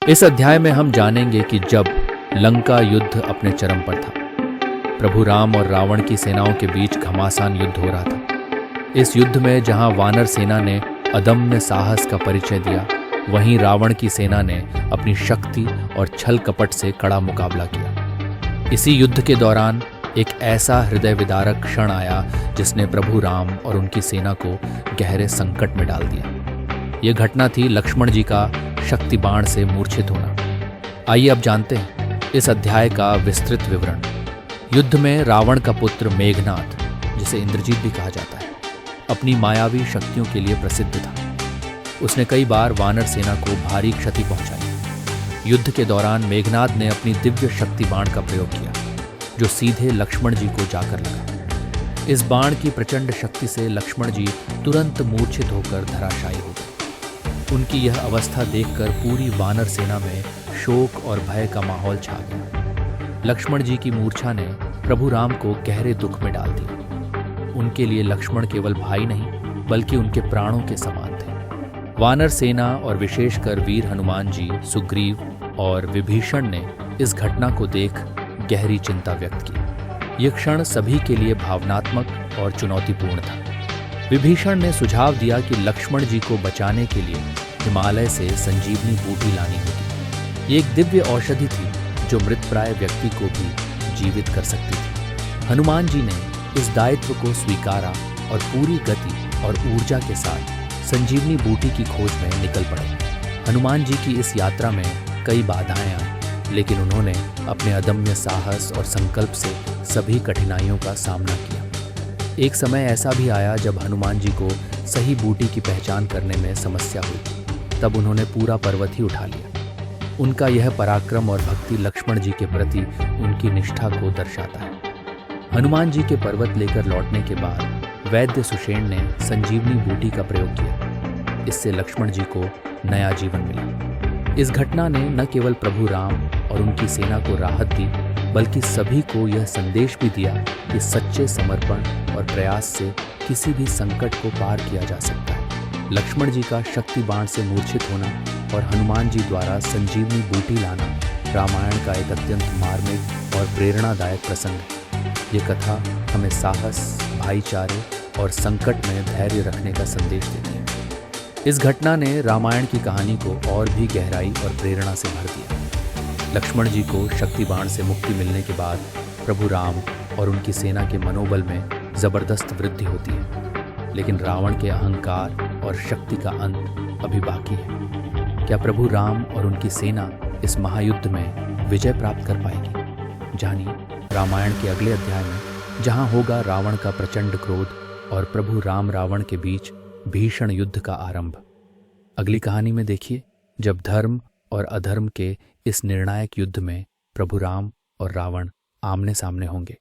इस अध्याय में हम जानेंगे कि जब लंका युद्ध अपने चरम पर था, प्रभु राम और रावण की सेनाओं के बीच घमासान युद्ध हो रहा था। इस युद्ध में जहां वानर सेना ने अदम्य साहस का परिचय दिया, वहीं रावण की सेना ने अपनी शक्ति और छल कपट से कड़ा मुकाबला किया। इसी युद्ध के दौरान एक ऐसा हृदय विदारक क्षण आया जिसने प्रभु राम और उनकी सेना को गहरे संकट में डाल दिया। यह घटना थी लक्ष्मण जी का शक्ति बाण से मूर्छित होना। आइए अब जानते हैं इस अध्याय का विस्तृत विवरण। युद्ध में रावण का पुत्र मेघनाद, जिसे इंद्रजीत भी कहा जाता है, अपनी मायावी शक्तियों के लिए प्रसिद्ध था। उसने कई बार वानर सेना को भारी क्षति पहुंचाई। युद्ध के दौरान मेघनाद ने अपनी दिव्य शक्ति बाण का प्रयोग किया, जो सीधे लक्ष्मण जी को जाकर लगा। इस बाण की प्रचंड शक्ति से लक्ष्मण जी तुरंत मूर्छित होकर धराशायी हो गए। उनकी यह अवस्था देखकर पूरी वानर सेना में शोक और भय का माहौल छा गया। लक्ष्मण जी की मूर्छा ने प्रभु राम को गहरे दुख में डाल दिया। उनके लिए लक्ष्मण केवल भाई नहीं, बल्कि उनके प्राणों के समान थे। वानर सेना और विशेषकर वीर हनुमान जी, सुग्रीव और विभीषण ने इस घटना को देख गहरी चिंता व्यक्त की। यह क्षण सभी के लिए भावनात्मक और चुनौतीपूर्ण था। विभीषण ने सुझाव दिया कि लक्ष्मण जी को बचाने के लिए हिमालय से संजीवनी बूटी लानी होगी। ये एक दिव्य औषधि थी जो मृतप्राय व्यक्ति को भी जीवित कर सकती थी। हनुमान जी ने इस दायित्व को स्वीकारा और पूरी गति और ऊर्जा के साथ संजीवनी बूटी की खोज में निकल पड़े। हनुमान जी की इस यात्रा में कई बाधाएं आई, लेकिन उन्होंने अपने अदम्य साहस और संकल्प से सभी कठिनाइयों का सामना किया। एक समय ऐसा भी आया जब हनुमान जी को सही बूटी की पहचान करने में समस्या हुई। तब उन्होंने पूरा पर्वत ही उठा लिया। उनका यह पराक्रम और भक्ति लक्ष्मण जी के प्रति उनकी निष्ठा को दर्शाता है। हनुमान जी के पर्वत लेकर लौटने के बाद वैद्य सुषेण ने संजीवनी बूटी का प्रयोग किया। इससे लक्ष्मण जी को नया जीवन मिला। इस घटना ने न केवल प्रभु राम और उनकी सेना को राहत दी, बल्कि सभी को यह संदेश भी दिया कि सच्चे समर्पण और प्रयास से किसी भी संकट को पार किया जा सकता है। लक्ष्मण जी का शक्ति बाण से मूर्छित होना और हनुमान जी द्वारा संजीवनी बूटी लाना रामायण का एक अत्यंत मार्मिक और प्रेरणादायक प्रसंग है। ये कथा हमें साहस, भाईचारे और संकट में धैर्य रखने का संदेश देती है। इस घटना ने रामायण की कहानी को और भी गहराई और प्रेरणा से भर दिया। लक्ष्मण जी को शक्ति बाण से मुक्ति मिलने के बाद प्रभु राम और उनकी सेना के मनोबल में जबरदस्त वृद्धि होती है, लेकिन रावण के अहंकार और शक्ति का अंत अभी बाकी है। क्या प्रभु राम और उनकी सेना इस महायुद्ध में विजय प्राप्त कर पाएगी? जानिए रामायण के अगले अध्याय में, जहां होगा रावण का प्रचंड क्रोध और प्रभु राम रावण के बीच भीषण युद्ध का आरंभ। अगली कहानी में देखिए जब धर्म और अधर्म के इस निर्णायक युद्ध में प्रभु राम और रावण आमने सामने होंगे।